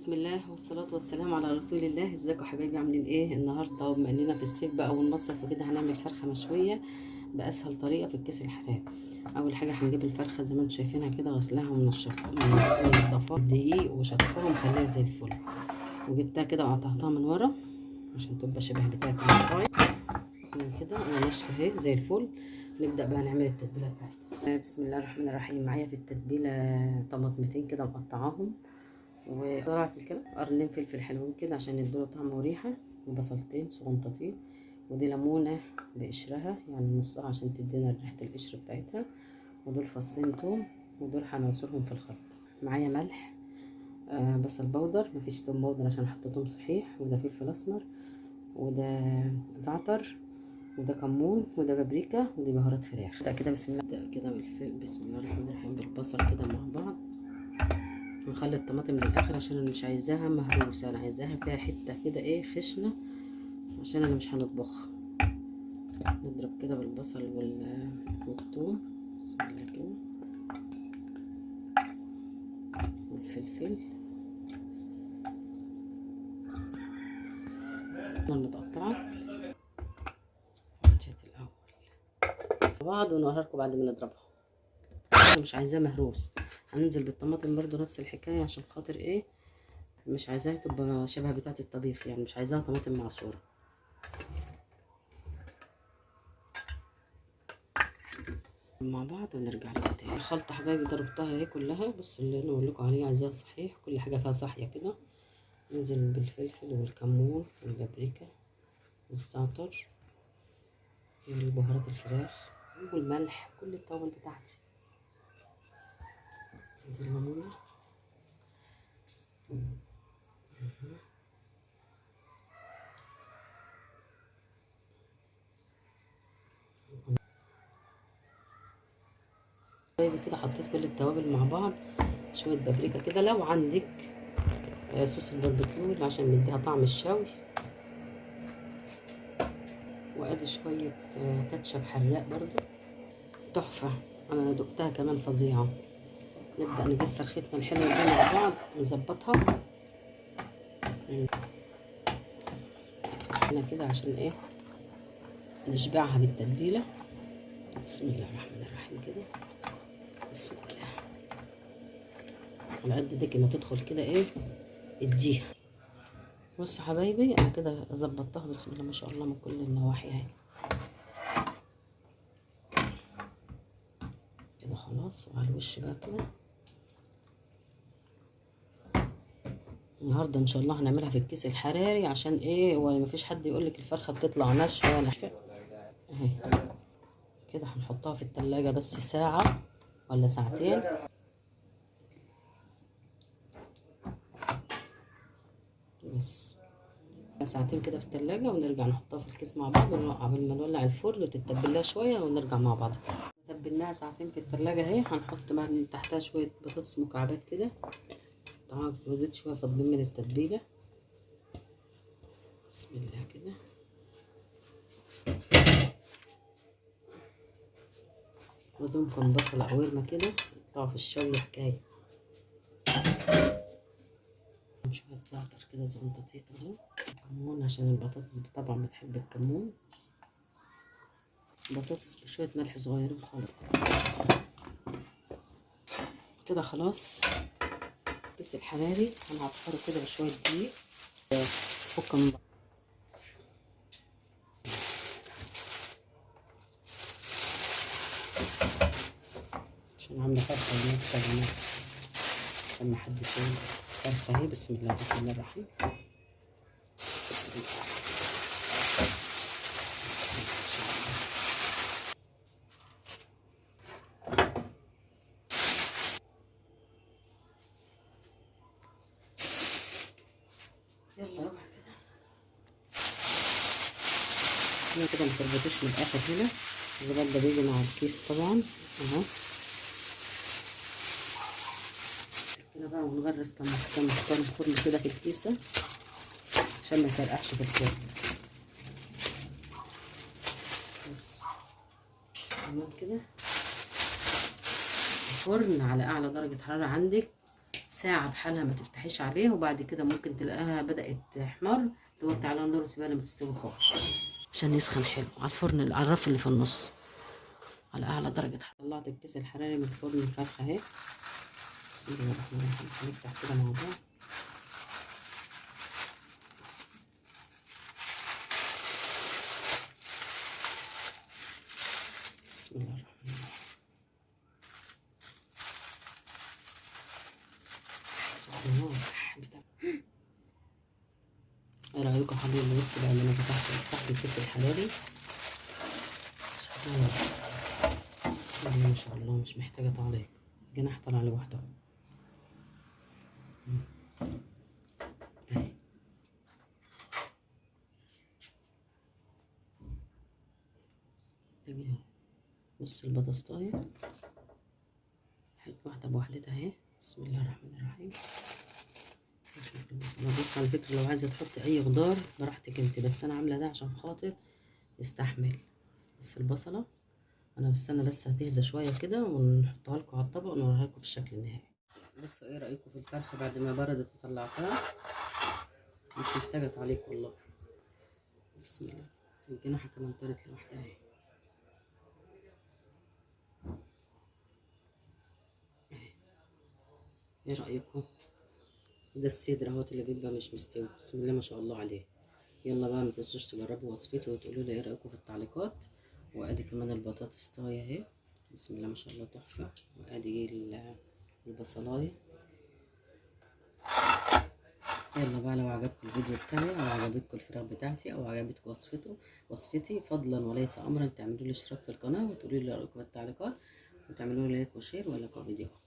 بسم الله والصلاة والسلام على رسول الله. ازيكم يا حبايبي، عاملين ايه النهارده؟ بما اننا في الصيف بقى والمصيف وكده، هنعمل فرخة مشوية بأسهل طريقة في الكيس الحراري. اول حاجة هنجيب الفرخة زي ما انتم شايفينها كده، غسلها ومنضفاها بدقيق وشطفها ومخليها زي الفل، وجبتها كده وقطعتها من ورا عشان تبقى شبه بتاعة الفراي كده، انا ناشفة اهي زي الفل. نبدأ بقى نعمل التتبيلة بتاعتها. بسم الله الرحمن الرحيم. معايا في التتبيلة طماطمتين كده مقطعاهم، وطلع في الكلام قرنين فلفل حلوين كده عشان يدوله طعم وريحه، وبصلتين صغنطتين، ودي ليمونه بقشرها يعني نصها عشان تدينا ريحه القشر بتاعتها، ودول فصين توم، ودول هنعصرهم في الخلط. معايا ملح، بصل بودر، مفيش توم بودر عشان حطيتهم صحيح، وده فلفل اسمر، وده زعتر، وده كمون، وده بابريكا، ودي بهارات فراخ. ده كده بسم الله. ده كده بسم الله الرحمن الرحيم بالبصل كده مع بعض. نخلي الطماطم للاخر عشان انا مش عايزاها مهروسه، انا عايزاها فيها حته كده ايه خشنه عشان انا مش هنطبخ. نضرب كده بالبصل والثوم بسم الله كده، والفلفل المتقطعه الاول مع بعض، ونوريكم بعد ما نضربها. انا مش عايزاه مهروس، هننزل بالطماطم برضو نفس الحكايه عشان خاطر ايه، مش عايزاها تبقى شبه بتاعه الطبيخ، يعني مش عايزاها طماطم معصوره. مع بعض ونرجع لكم تاني. الخلطة حبايبي ضربتها اهي كلها، بس اللي انا بقول لكم عليه عايزاها صحيح، كل حاجة فيها صحية كده. ننزل بالفلفل والكمون والبابريكا والزعتر والبهارات الفراخ والملح، كل التوابل بتاعتي. دي الليمونة، حبايبي كده حطيت كل التوابل مع بعض. شوية بابريكا كده لو عندك صوص الباربيكيو عشان نديها طعم الشوي، وادي شوية كاتشب حراق برضو تحفة، انا دقتها كمان فظيعة. نبدأ نجيب فرختنا الحلوة دي مع بعض نظبطها هنا كده عشان ايه نشبعها بالتتبيلة. بسم الله الرحمن الرحيم كده، بسم الله، على قد ديكي ما تدخل كده ايه اديها. بصوا حبايبي انا كده ظبطتها بسم الله ما شاء الله من كل النواحي اهي كده خلاص. وعلى الوش بقى كده النهارده ان شاء الله هنعملها في الكيس الحراري عشان ايه، ولا مفيش حد يقولك الفرخه بتطلع ناشفه ولا ناشفه اهي كده. هنحطها في التلاجة بس ساعه ولا ساعتين، بس ساعتين كده في التلاجة، ونرجع نحطها في الكيس مع بعض قبل ما نولع الفرن وتتبلها شويه، ونرجع مع بعض تاني. تبلناها ساعتين في التلاجة اهي. هنحط بقى من تحتها شويه بطاطس مكعبات كده، طبعا فضلت شويه فاضلين من التتبيله. بسم الله كده، ودوم كام بصله قويرمه كده يقطعوا في الشويه حكايه. شويه زعتر كده زنطتيت اهو، كمون عشان البطاطس طبعا بتحب الكمون، بطاطس بشويه ملح صغيرين خالص كده. خلاص الكيس الحراري هنعصره كده بشويه دقيق، فك من بعض عشان عامله فرخه ونص يا جماعه عشان محدش يقول فرخه اهي. بسم الله الرحمن الرحيم، بسم الله، يلا اوعى كده هنا كده، متربطوش من الاخر هنا. الزبادي ده بيجي مع الكيس طبعا اهو كده بقى، ونغرس كم فرن كده في الكيسه عشان ما يفرقعش في الفرن. بس تمام كده. الفرن على اعلى درجه حراره عندك ساعة بحالها ما تفتحيش عليه، وبعد كده ممكن تلاقيها بدأت تحمر، توطي عليها النار وتسيبها لما تستوي خالص عشان يسخن حلو على الفرن، على الرف اللي في النص على اعلى درجة. طلعت الكيس الحراري من فرن الفرخة اهي. بسم الله الرحمن الرحيم. هنفتح كده مع بعض. بسم الله الرحمن الرحيم. ايه رايكم حبيبي؟ بص بقى اللي انا فتحت الكيس الحراري. سبحان الله، بسم الله ما شاء الله، مش محتاجه تعليق، الجناح طالع لوحده اهي. اجي بص البطاطايه واحده بوحدتها اهي. بسم الله الرحمن الرحيم. بص على فكره لو عايزه تحطي اي خضار براحتك انت، بس انا عامله ده عشان خاطر يستحمل. بس البصله انا بستنى بس هتهدى شويه كده ونحطها لكم على الطبق ونوريها لكم في الشكل النهائي. بصوا ايه رايكم في الفرخه بعد ما بردت وطلعتها؟ مش محتاجه تعليق والله. بسم الله. الجناحه كمان طارت لوحدها اهي. ايه رايكم؟ ده الصدر اهوت اللي بيبقى مش مستوي. بسم الله ما شاء الله عليه. يلا بقى متنسوش تجربوا وصفتي وتقولوا لي ايه رايكم في التعليقات. وادي كمان البطاطس طايه اهي. بسم الله ما شاء الله تحفه. وادي البصلايه. يلا بقى لو عجبكم الفيديو بتاعي او عجبتكم الفراخ بتاعتي او عجبتكم وصفتي فضلا وليس امرا تعملوا لي اشتراك في القناه وتقولوا لي رايكم في التعليقات، وتعملوا لي لايك وشير، والى لقاء فيديو اخر.